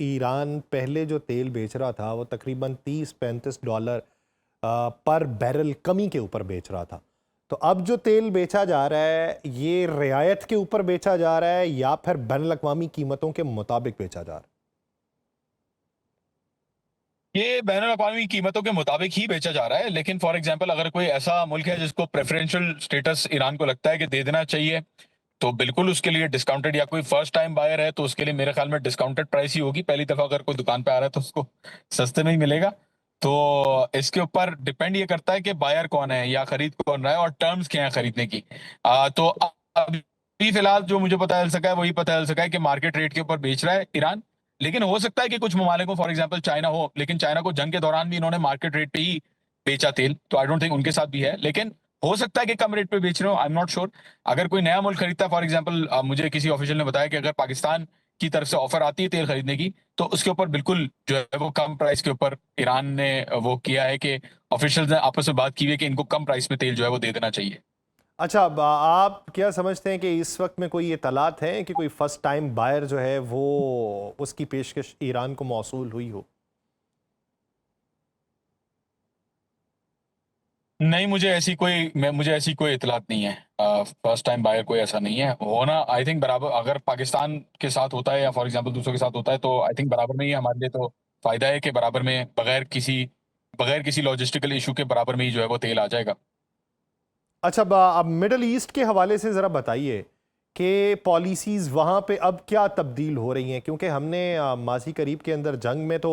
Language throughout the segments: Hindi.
ईरान पहले जो तेल बेच रहा था वो तकरीबन $30-35 पर बैरल कमी के ऊपर बेच रहा था। तो अब जो तेल बेचा जा रहा है ये रियायत के ऊपर बेचा जा रहा है या फिर बैनुल-अक़वामी कीमतों के मुताबिक बेचा जा रहा है? ये बैनुल-अक़वामी कीमतों के मुताबिक ही बेचा जा रहा है, लेकिन फॉर एग्जांपल अगर कोई ऐसा मुल्क है जिसको प्रेफरेंशियल स्टेटस ईरान को लगता है कि दे देना चाहिए, तो बिल्कुल उसके लिए डिस्काउंटेड, या कोई फर्स्ट टाइम बायर है तो उसके लिए मेरे ख्याल में डिस्काउंटेड प्राइस ही होगी। पहली दफा अगर कोई दुकान पे आ रहा है तो उसको सस्ते में ही मिलेगा। तो इसके ऊपर डिपेंड ये करता है कि बायर कौन है या खरीद कौन रहा है और टर्म्स क्या है खरीदने की। तो अभी फिलहाल जो मुझे पता चल सका है वही पता चल सका है कि मार्केट रेट के ऊपर बेच रहा है ईरान। लेकिन हो सकता है कि कुछ ममालिकों, फॉर एग्जांपल चाइना हो, लेकिन चाइना को जंग के दौरान भी इन्होंने मार्केट रेट पे ही बेचा तेल, तो आई डोंट थिंक उनके साथ भी है। लेकिन हो सकता है कि कम रेट पे बेच रहे हो, आई एम नॉट श्योर। अगर कोई नया मुल्क खरीदता है, फॉर एग्जांपल मुझे किसी ऑफिशियल ने बताया कि अगर पाकिस्तान की तरफ से ऑफर आती है तेल खरीदने की, तो उसके ऊपर बिल्कुल जो है वो कम प्राइस के ऊपर ईरान ने वो किया है कि ऑफिशियल ने आपस में बात की है कि इनको कम प्राइस में तेल जो है वो दे देना चाहिए। अच्छा, आप क्या समझते हैं कि इस वक्त में कोई इतलात हैं कि कोई फर्स्ट टाइम बायर जो है वो उसकी पेशकश ईरान को मौसूल हुई हो? नहीं, मुझे ऐसी कोई इतलात नहीं है। फर्स्ट टाइम बायर कोई ऐसा नहीं है होना। आई थिंक बराबर अगर पाकिस्तान के साथ होता है या फॉर एग्जांपल दूसरों के साथ होता है, तो आई थिंक बराबर में ही हमारे लिए तो फायदा है कि बराबर में बगैर किसी लॉजिस्टिकल इशू के बराबर में ही जो है वो तेल आ जाएगा। अच्छा, अब मिडल ईस्ट के हवाले से ज़रा बताइए कि पॉलिसीज़ वहाँ पे अब क्या तब्दील हो रही हैं, क्योंकि हमने माजी करीब के अंदर जंग में तो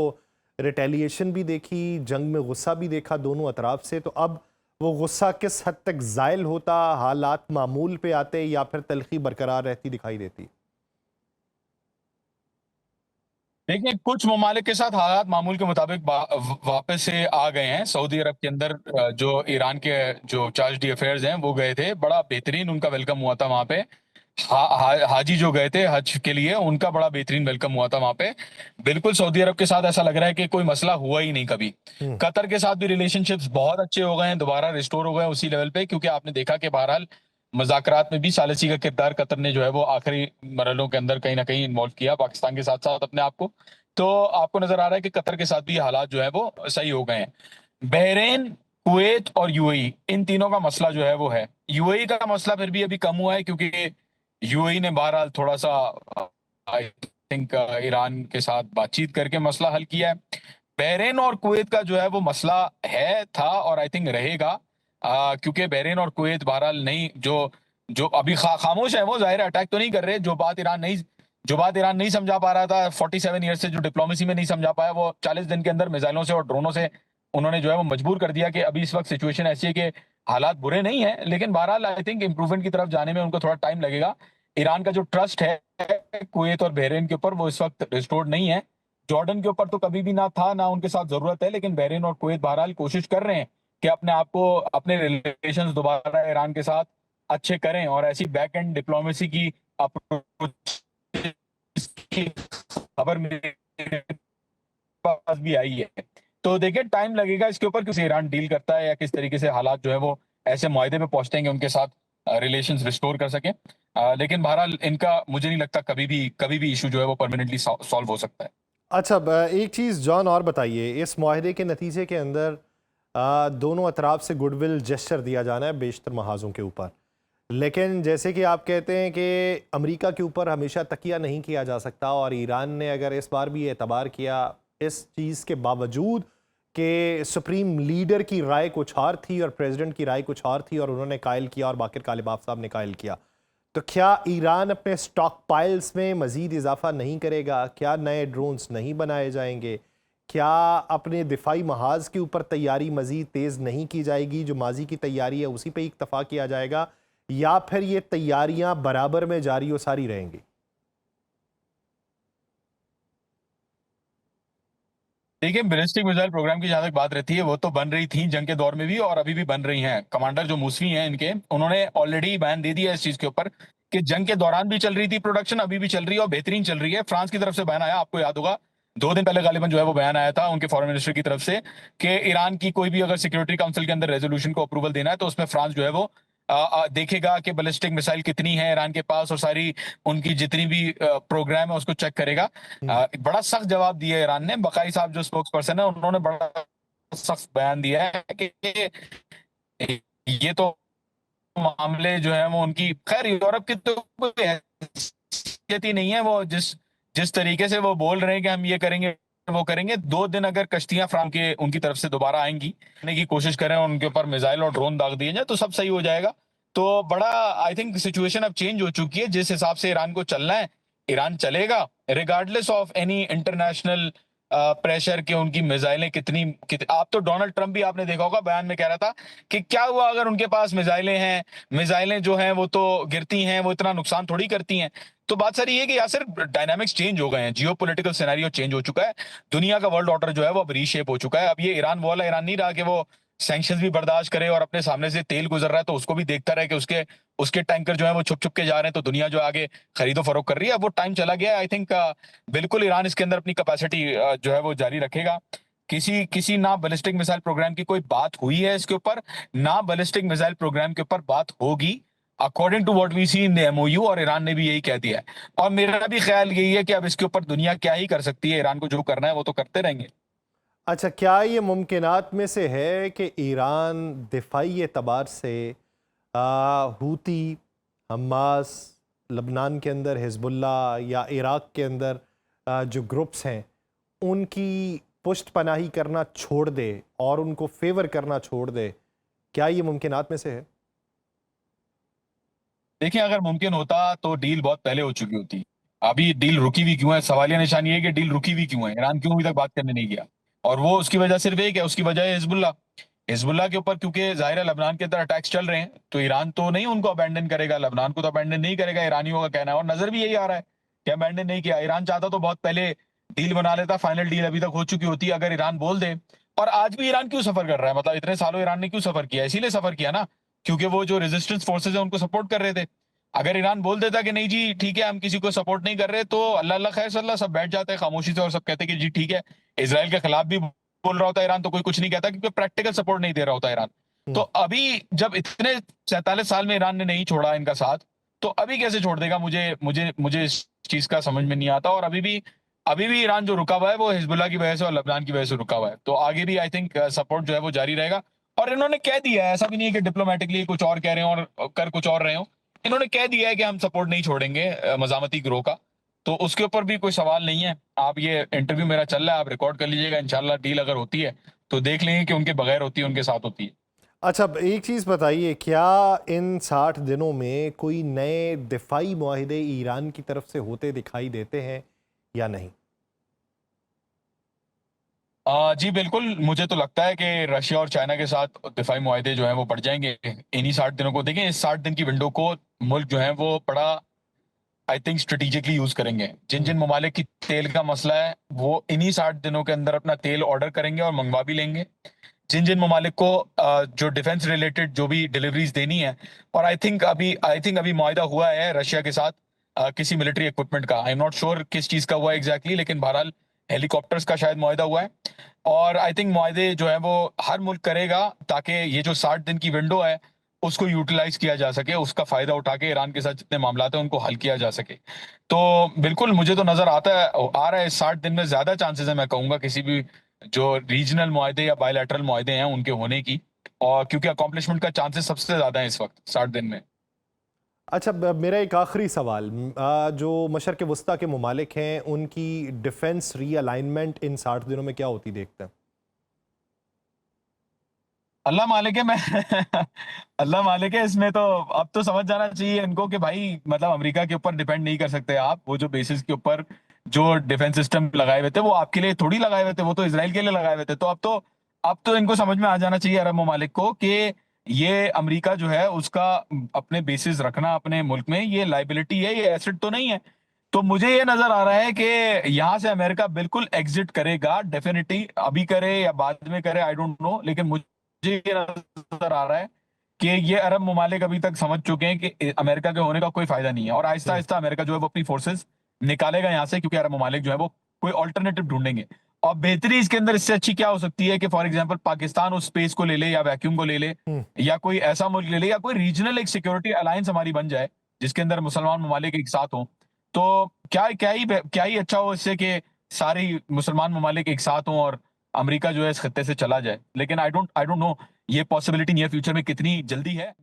रिटेलिएशन भी देखी, जंग में गुस्सा भी देखा दोनों अतराफ से। तो अब वो गुस्सा किस हद तक ज़ायल होता, हालात मामूल पे आते या फिर तलखी बरकरार रहती दिखाई देती? देखिए, कुछ ममालिक के साथ हालात मामूल के मुताबिक वापस से आ गए हैं। सऊदी अरब के अंदर जो ईरान के जो चार्ज डी अफेयर्स हैं वो गए थे, बड़ा बेहतरीन उनका वेलकम हुआ था वहाँ पे। हाजी जो गए थे हज के लिए, उनका बड़ा बेहतरीन वेलकम हुआ था वहाँ पे। बिल्कुल सऊदी अरब के साथ ऐसा लग रहा है कि कोई मसला हुआ ही नहीं कभी। हम्म। कतर के साथ भी रिलेशनशिप्स बहुत अच्छे हो गए हैं, दोबारा रिस्टोर हो गए हैं उसी लेवल पे, क्योंकि आपने देखा कि बहरहाल मज़ाकरात में भी सालिसी का किरदार कतर ने जो है वो आखिरी मरहलों के अंदर कहीं न कहीं इन्वॉल्व किया पाकिस्तान के साथ-साथ अपने आप को। तो आपको नज़र आ रहा है कि कतर के साथ भी हालात जो है वो सही हो गए हैं। बहरीन, कुवैत और यूएई, इन तीनों का मसला जो है वो है। यूएई का मसला फिर भी अभी कम हुआ है, क्योंकि यूएई ने बहरहाल थोड़ा-सा आई थिंक ईरान के साथ बातचीत करके मसला हल किया है। बहरीन और कुवैत का जो है वो मसला है, था और आई थिंक रहेगा। क्योंकि बहरीन और कुवैत बहरहाल नहीं, जो जो अभी खामोश है, वो ज़ाहिर है अटैक तो नहीं कर रहे। जो बात ईरान नहीं समझा पा रहा था 47 ईयर से, जो डिप्लोमेसी में नहीं समझा पाया, वो 40 दिन के अंदर मिसाइलों से और ड्रोनों से उन्होंने जो है वो मजबूर कर दिया कि अभी इस वक्त सिचुएशन ऐसी है कि हालात बुरे नहीं है, लेकिन बहरहाल आई थिंक इंप्रूवमेंट की तरफ जाने में उनको थोड़ा टाइम लगेगा। ईरान का जो ट्रस्ट है कुवैत और बहरीन के ऊपर, वो इस वक्त रिस्टोर्ड नहीं है। जॉर्डन के ऊपर तो कभी भी ना था, ना उनके साथ जरूरत है, लेकिन बहरीन और कुवैत बहरहाल कोशिश कर रहे हैं कि अपने आप को, अपने रिलेशंस दोबारा ईरान के साथ अच्छे करें, और ऐसी बैक एंड डिप्लोमेसी की अप्रोच की खबर मेरे पास भी आई है। तो देखिए, टाइम लगेगा इसके ऊपर कि ईरान डील करता है या किस तरीके से हालात जो है वो ऐसे मुआहदे पे पहुंचते हैं कि उनके साथ रिलेशंस रिस्टोर कर सकें। लेकिन बहरहाल इनका मुझे नहीं लगता कभी भी इशू जो है वो परमानेंटली सॉल्व हो सकता है। अच्छा, एक चीज़ जॉन और बताइए, इस माहदे के नतीजे के अंदर दोनों अतराफ से गुडविल जेस्चर दिया जाना है बेशतर महाजों के ऊपर, लेकिन जैसे कि आप कहते हैं कि अमेरिका के ऊपर हमेशा तकिया नहीं किया जा सकता, और ईरान ने अगर इस बार भी एतबार किया इस चीज़ के बावजूद कि सुप्रीम लीडर की राय कुछ और थी और प्रेसिडेंट की राय कुछ और थी और उन्होंने कायल किया और बाकिर कालिबाफ साहब ने कायल किया, तो क्या ईरान अपने स्टॉक पाइल्स में मजीद इजाफा नहीं करेगा? क्या नए ड्रोन्स नहीं बनाए जाएंगे? क्या अपने दिफाई महाज के ऊपर तैयारी मजीद तेज़ नहीं की जाएगी? जो माजी की तैयारी है उसी पे इक्तफा किया जाएगा, या फिर ये तैयारियां बराबर में जारी और सारी रहेंगी? देखिए, बैलिस्टिक मिसाइल प्रोग्राम की जहां तक बात रहती है, वो तो बन रही थी जंग के दौर में भी और अभी भी बन रही हैं। कमांडर जो मूसवी हैं इनके, उन्होंने ऑलरेडी बैन दे दिया इस चीज के ऊपर कि जंग के दौरान भी चल रही थी प्रोडक्शन, अभी भी चल रही है और बेहतरीन चल रही है। फ्रांस की तरफ से बैन आया, आपको याद होगा 2 दिन पहले गालिबन जो है वो बयान आया था उनके फॉरेन मिनिस्टर की तरफ से कि ईरान की कोई भी अगर सिक्योरिटी काउंसिल के अंदर रेजोल्यूशन को अप्रूवल देना है तो उसमें फ्रांस जो है वो देखेगा कि बैलिस्टिक मिसाइल कितनी है ईरान के पास, और सारी उनकी जितनी भी प्रोग्राम है उसको चेक करेगा। बड़ा सख्त जवाब दिया है ईरान ने। बकाई साहब जो स्पोक्स पर्सन है उन्होंने बड़ा सख्त बयान दिया है कि ये तो मामले जो है वो उनकी, खैर यूरोप की तो कोई हैसियत ही नहीं है। वो जिस जिस तरीके से वो बोल रहे हैं कि हम ये करेंगे वो करेंगे, 2 दिन अगर कश्तियां फ्रांस के उनकी तरफ से दोबारा आएंगी, आने की कोशिश करें और उनके ऊपर मिसाइल और ड्रोन दाग दिए जाए, तो सब सही हो जाएगा। तो बड़ा आई थिंक सिचुएशन अब चेंज हो चुकी है। जिस हिसाब से ईरान को चलना है, ईरान चलेगा regardless of any international pressure के। उनकी मिसाइलें आप तो डोनाल्ड ट्रंप भी आपने देखा होगा बयान में कह रहा था कि क्या हुआ अगर उनके पास मिसाइलें हैं, मिसाइलें जो हैं वो तो गिरती हैं, वो इतना नुकसान थोड़ी करती हैं। तो बात सारी ये है कि यासिर डायनामिक्स चेंज हो गए हैं, जियो पोलिटिकल सिनेरियो चेंज हो चुका है, दुनिया का वर्ल्ड ऑर्डर जो है वो अब रीशेप हो चुका है। अब ये ईरान वाला ईरान नहीं रहा कि वो सैंक्शंस भी बर्दाश्त करे और अपने सामने से तेल गुजर रहा है तो उसको भी देखता रहे कि उसके उसके टैंकर जो है वो छुप छुप के जा रहे हैं, तो दुनिया जो आगे खरीदो फरोख्त कर रही है। अब वो टाइम चला गया है। आई थिंक बिल्कुल ईरान इसके अंदर अपनी कैपेसिटी जो है वो जारी रखेगा। किसी किसी ना बैलिस्टिक मिसाइल प्रोग्राम की कोई बात हुई है इसके ऊपर, ना बैलिस्टिक मिसाइल प्रोग्राम के ऊपर बात होगी, according to what we see in the MOU. और ईरान ने भी यही कह दिया है। और मेरा भी ख्याल यही है कि अब इसके ऊपर दुनिया क्या ही कर सकती है, ईरान को जो करना है वो तो करते रहेंगे। अच्छा, क्या ये मुमकिनात में से है कि ईरान दिफाई एतबार से हूती, हमास, लबनान के अंदर हिजबुल्ला या इराक के अंदर जो ग्रुप्स हैं उनकी पुष्ट पनाही करना छोड़ दे और उनको फेवर करना छोड़ दे? क्या ये मुमकिनात में से है? देखिए, अगर मुमकिन होता तो डील बहुत पहले हो चुकी होती। अभी डील रुकी हुई क्यों है? सवालिया निशान ये है कि डील रुकी हुई क्यों है, ईरान क्यों अभी तक बात करने नहीं गया? और वो उसकी वजह सिर्फ एक है, उसकी वजह है हिजबुल्ला। हिजबुल्ला के ऊपर क्योंकि जाहिर है लबनान के अंदर अटैक्स चल रहे हैं, तो ईरान तो नहीं उनको अबैंडन करेगा, लबनान को तो अबैंडन नहीं करेगा, ईरानियों का कहना है। और नजर भी यही आ रहा है कि अबैंडन नहीं किया। ईरान चाहता तो बहुत पहले डील बना लेता, फाइनल डील अभी तक हो चुकी होती अगर ईरान बोल दे। और आज भी ईरान क्यों सफर कर रहा है? मतलब इतने सालों ईरान ने क्यों सफर किया? इसीलिए सफर किया ना, क्योंकि वो जो रेजिस्टेंस फोर्सेज है उनको सपोर्ट कर रहे थे। अगर ईरान बोल देता कि नहीं जी ठीक है हम किसी को सपोर्ट नहीं कर रहे, तो अल्लाह अल्लाह खैर सल्लाह, सब बैठ जाते हैं खामोशी से और सब कहते हैं कि जी ठीक है। इसराइल के खिलाफ भी बोल रहा होता है ईरान तो कोई कुछ नहीं कहता, क्योंकि प्रैक्टिकल सपोर्ट नहीं दे रहा होता ईरान। तो हम्म। अभी जब इतने 47 साल में ईरान ने नहीं छोड़ा इनका साथ, तो अभी कैसे छोड़ देगा? मुझे मुझे मुझे इस चीज का समझ में नहीं आता। और अभी भी ईरान जो रुका हुआ है वो हिजबुल्ला की वजह से और लबनान की वजह से रुका हुआ है। तो आगे भी आई थिंक सपोर्ट जो है वो जारी रहेगा। और इन्होंने कह दिया है, ऐसा भी नहीं है कि डिप्लोमेटिकली कुछ और कह रहे हो और कर कुछ और रहे हो। इन्होंने कह दिया है कि हम सपोर्ट नहीं छोड़ेंगे मजामती गिरोह का। तो उसके ऊपर भी कोई सवाल नहीं है। आप ये इंटरव्यू मेरा चल रहा है, आप रिकॉर्ड कर लीजिएगा, इंशाल्लाह डील अगर होती है तो देख लेंगे कि उनके बगैर होती है उनके साथ होती है। अच्छा, एक चीज़ बताइए, क्या इन 60 दिनों में कोई नए दिफाई मुआहिदे ईरान की तरफ से होते दिखाई देते हैं या नहीं? जी बिल्कुल, मुझे तो लगता है कि रशिया और चाइना के साथ दिफाई मुआहदे जो हैं वो बढ़ जाएंगे इन्हीं 60 दिनों को। देखें, इस 60 दिन की विंडो को मुल्क जो है वो बड़ा आई थिंक स्ट्रेटेजिकली यूज करेंगे। जिन हम्म। जिन ममालिक की तेल का मसला है वो इन्हीं 60 दिनों के अंदर अपना तेल ऑर्डर करेंगे और मंगवा भी लेंगे। जिन जिन ममालिक को जो डिफेंस रिलेटेड जो भी डिलीवरीज देनी है, और आई थिंक अभी मुआहदा हुआ है रशिया के साथ किसी मिलिट्री इक्विपमेंट का। आई एम नॉट श्योर किस चीज का हुआ है एग्जैक्टली, लेकिन बहरहाल हेलीकॉप्टर्स का शायद मुआहदा हुआ है। और आई थिंक मुआहदे जो है वो हर मुल्क करेगा ताकि ये जो 60 दिन की विंडो है उसको यूटिलाइज किया जा सके, उसका फायदा उठा के ईरान के साथ जितने मामला हैं उनको हल किया जा सके। तो बिल्कुल मुझे तो नजर आ रहा है 60 दिन में ज्यादा चांसेस है, मैं कहूंगा, किसी भी जो रीजनल मुआहदे या बायलैटरल मुआहदे हैं उनके होने की। और क्योंकि अकॉम्प्लिशमेंट का चांसेस सबसे ज्यादा है इस वक्त 60 दिन में। अच्छा, मेरा एक आखिरी सवाल, जो मशरक़ वस्ता के ममालिक हैं उनकी डिफेंस रीअलाइनमेंट इन 60 दिनों में क्या होती देखते हैं? अल्लाह मालिक है। मैं अल्लाह मालिक है इसमें। तो अब तो समझ जाना चाहिए इनको कि भाई मतलब अमेरिका के ऊपर डिपेंड नहीं कर सकते आप। वो जो बेसिस के ऊपर जो डिफेंस सिस्टम लगाए हुए थे वो आपके लिए थोड़ी लगाए हुए थे, वो तो इसराइल के लिए लगाए हुए थे। तो अब तो इनको समझ में आ जाना चाहिए अरब ममालिक को कि ये अमेरिका जो है उसका अपने बेसिस रखना अपने मुल्क में ये लाइबिलिटी है, ये एसेट तो नहीं है। तो मुझे ये नजर आ रहा है कि यहां से अमेरिका बिल्कुल एग्जिट करेगा डेफिनेटली, अभी करे या बाद में करे आई डोंट नो, लेकिन मुझे ये नजर आ रहा है कि ये अरब ममालिक अभी तक समझ चुके हैं कि अमेरिका के होने का कोई फायदा नहीं है। और आहिस्ता हम्म। आहिस्ता अमेरिका जो है वो अपनी फोर्सेस निकालेगा यहाँ से, क्योंकि अरब ममालिक जो है वो कोई ऑल्टरनेटिव ढूंढेंगे। और बेहतरी इसके अंदर इससे अच्छी क्या हो सकती है कि फॉर एग्जांपल पाकिस्तान उस स्पेस को ले ले या वैक्यूम को ले ले, या कोई ऐसा मुल्क ले ले, या कोई रीजनल एक सिक्योरिटी अलायंस हमारी बन जाए जिसके अंदर मुसलमान ममालिक एक साथ हों, तो क्या ही अच्छा हो इससे कि सारे ही मुसलमान ममालिक एक साथ हों और अमेरिका जो है इस खत्ते से चला जाए। लेकिन आई डोंट नो ये पॉसिबिलिटी नियर फ्यूचर में कितनी जल्दी है।